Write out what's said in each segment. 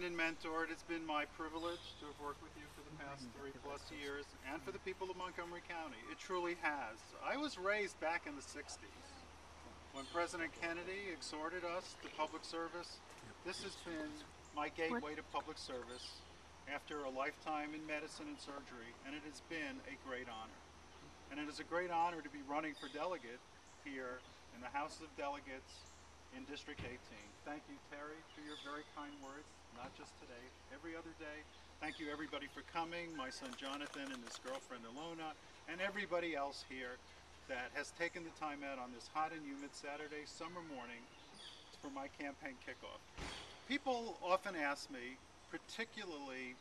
and mentored. It's been my privilege to have worked with you for the past 3+ years, and for the people of Montgomery County. It truly has. I was raised back in the 60s when President Kennedy exhorted us to public service. This has been my gateway to public service after a lifetime in medicine and surgery, and it has been a great honor. And it is a great honor to be running for delegate here in the House of Delegates in District 18. Thank you, Terry, for your very kind words, not just today, every other day. Thank you, everybody, for coming, my son Jonathan and his girlfriend Ilona, and everybody else here that has taken the time out on this hot and humid Saturday summer morning for my campaign kickoff. People often ask me, particularly,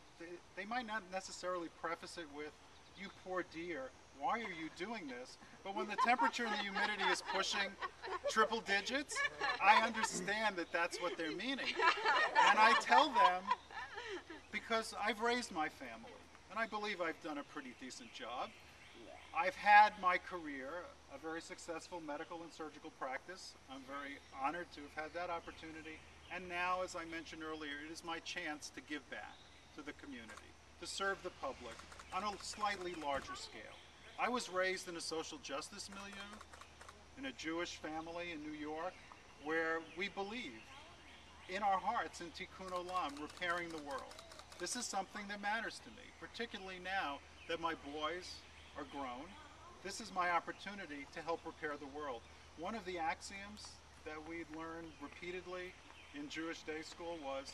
they might not necessarily preface it with, "You poor dear, why are you doing this?" But when the temperature and the humidity is pushing triple digits, I understand that that's what they're meaning. And I tell them, because I've raised my family, and I believe I've done a pretty decent job. I've had my career, a very successful medical and surgical practice. I'm very honored to have had that opportunity. And now, as I mentioned earlier, it is my chance to give back to the community, to serve the public on a slightly larger scale. I was raised in a social justice milieu, in a Jewish family in New York, where we believe in our hearts in Tikkun Olam, repairing the world. This is something that matters to me, particularly now that my boys are grown. This is my opportunity to help repair the world. One of the axioms that we learned repeatedly in Jewish day school was,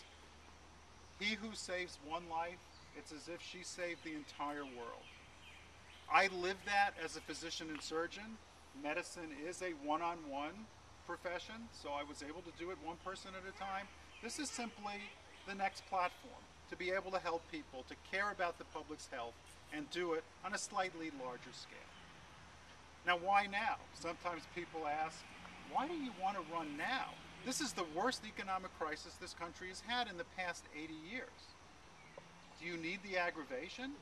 "He who saves one life, it's as if she saved the entire world." I live that as a physician and surgeon. Medicine is a one-on-one profession, so I was able to do it one person at a time. This is simply the next platform, to be able to help people, to care about the public's health, and do it on a slightly larger scale. Now, why now? Sometimes people ask, why do you want to run now? This is the worst economic crisis this country has had in the past 80 years. Do you need the aggravation?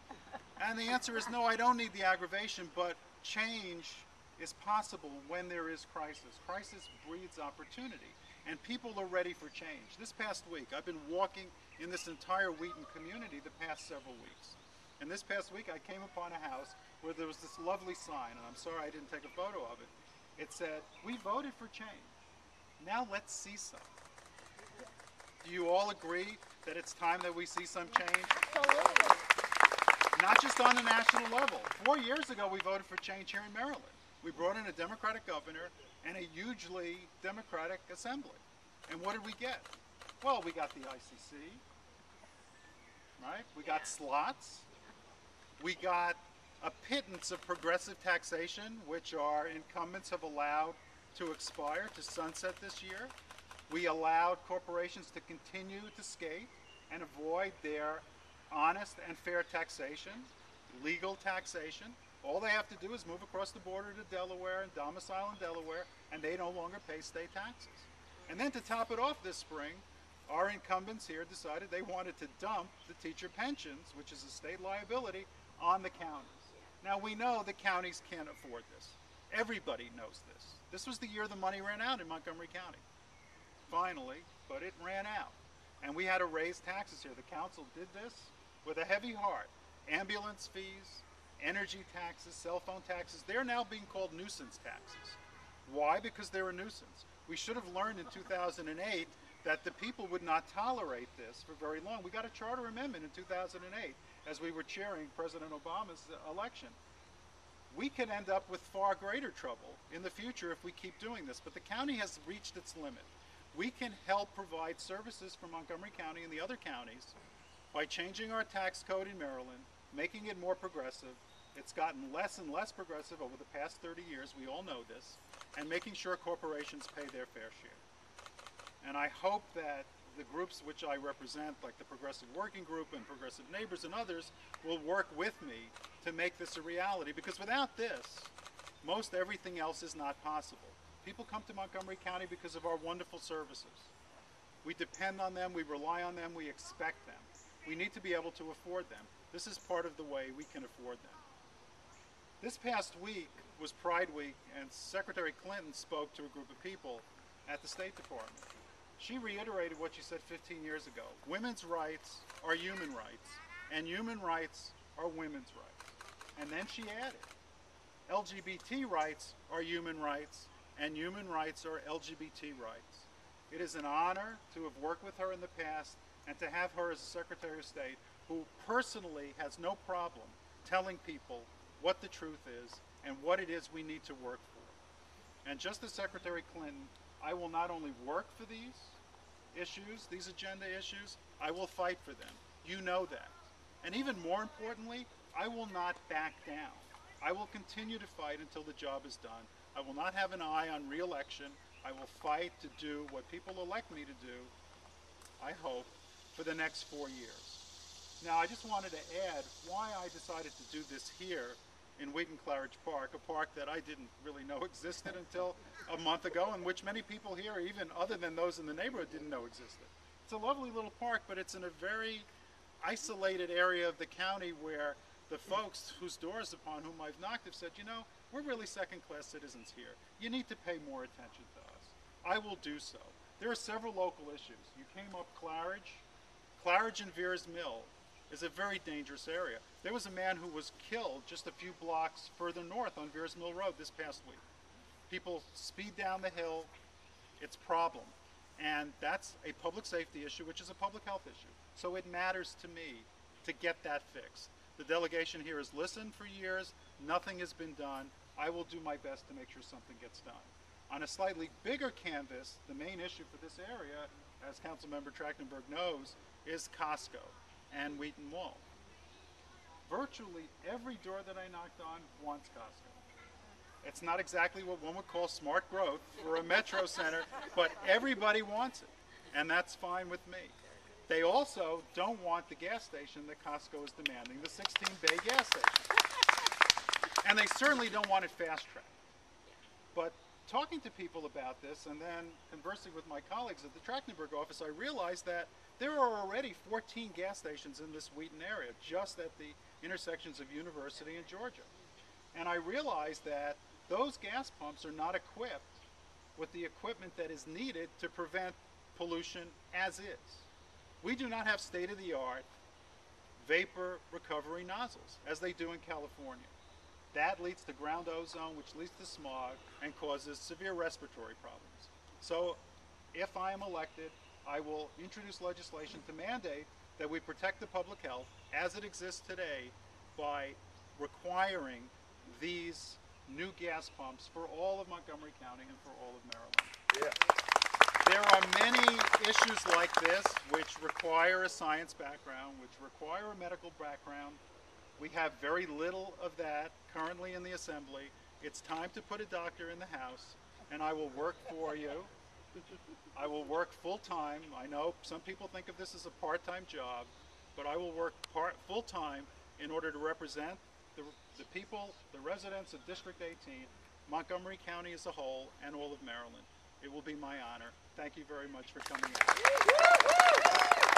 And the answer is no, I don't need the aggravation, but change is possible when there is crisis. Crisis breeds opportunity, and people are ready for change. This past week, I've been walking in this entire Wheaton community the past several weeks. And this past week, I came upon a house where there was this lovely sign, and I'm sorry I didn't take a photo of it. It said, "We voted for change. Now let's see some." Do you all agree that it's time that we see some change? Absolutely. Not just on the national level. 4 years ago, we voted for change here in Maryland. We brought in a Democratic governor and a hugely Democratic assembly. And what did we get? Well, we got the ICC, right? We got slots. We got a pittance of progressive taxation, which our incumbents have allowed to expire, to sunset this year. We allowed corporations to continue to skate and avoid their honest and fair taxation, legal taxation. All they have to do is move across the border to Delaware and domicile in Delaware, and they no longer pay state taxes. And then to top it off this spring, our incumbents here decided they wanted to dump the teacher pensions, which is a state liability, on the counties. Now, we know the counties can't afford this. Everybody knows this. This was the year the money ran out in Montgomery County. Finally, but it ran out. And we had to raise taxes here. The council did this with a heavy heart. Ambulance fees, energy taxes, cell phone taxes, they're now being called nuisance taxes. Why? Because they're a nuisance. We should have learned in 2008 that the people would not tolerate this for very long. We got a charter amendment in 2008 as we were cheering President Obama's election. We could end up with far greater trouble in the future if we keep doing this, but the county has reached its limit. We can help provide services for Montgomery County and the other counties by changing our tax code in Maryland, making it more progressive. It's gotten less and less progressive over the past 30 years, we all know this, and making sure corporations pay their fair share. And I hope that the groups which I represent, like the Progressive Working Group and Progressive Neighbors and others, will work with me to make this a reality, because without this, most everything else is not possible. People come to Montgomery County because of our wonderful services. We depend on them, we rely on them, we expect them. We need to be able to afford them. This is part of the way we can afford them. This past week was Pride Week, and Secretary Clinton spoke to a group of people at the State Department. she reiterated what she said 15 years ago. Women's rights are human rights, and human rights are women's rights. And then she added, LGBT rights are human rights, and human rights are LGBT rights. It is an honor to have worked with her in the past and to have her as a Secretary of State who personally has no problem telling people what the truth is and what it is we need to work for. And just as Secretary Clinton, I will not only work for these issues, these agenda issues, I will fight for them. You know that. And even more importantly, I will not back down. I will continue to fight until the job is done. I will not have an eye on re-election. I will fight to do what people elect me to do, I hope, for the next 4 years. Now, I just wanted to add why I decided to do this here in Wheaton Claridge Park, a park that I didn't really know existed until a month ago, and which many people here, even other than those in the neighborhood, didn't know existed. It's a lovely little park, but it's in a very isolated area of the county where the folks whose doors upon whom I've knocked have said, you know, we're really second-class citizens here. You need to pay more attention to us. I will do so. There are several local issues. You came up Claridge. Claridge and Veers Mill is a very dangerous area. There was a man who was killed just a few blocks further north on Veers Mill Road this past week. People speed down the hill. It's a problem. And that's a public safety issue, which is a public health issue. So it matters to me to get that fixed. The delegation here has listened for years. Nothing has been done. I will do my best to make sure something gets done. On a slightly bigger canvas, the main issue for this area, as Councilmember Trachtenberg knows, is Costco and Wheaton Mall. Virtually every door that I knocked on wants Costco. It's not exactly what one would call smart growth for a metro center, but everybody wants it, and that's fine with me. They also don't want the gas station that Costco is demanding, the 16-bay gas station. And they certainly don't want it fast-tracked. But talking to people about this and then conversing with my colleagues at the Trachtenberg office, I realized that there are already 14 gas stations in this Wheaton area, just at the intersections of University and Georgia. And I realized that those gas pumps are not equipped with the equipment that is needed to prevent pollution as is. We do not have state-of-the-art vapor recovery nozzles, as they do in California. That leads to ground ozone, which leads to smog and causes severe respiratory problems. So if I am elected, I will introduce legislation to mandate that we protect the public health as it exists today by requiring these new gas pumps for all of Montgomery County and for all of Maryland. Yeah. There are many issues like this which require a science background, which require a medical background. We have very little of that currently in the Assembly. It's time to put a doctor in the House, and I will work for you. I will work full-time. I know some people think of this as a part-time job, but I will work full-time in order to represent the people, the residents of District 18, Montgomery County as a whole, and all of Maryland. It will be my honor. Thank you very much for coming out.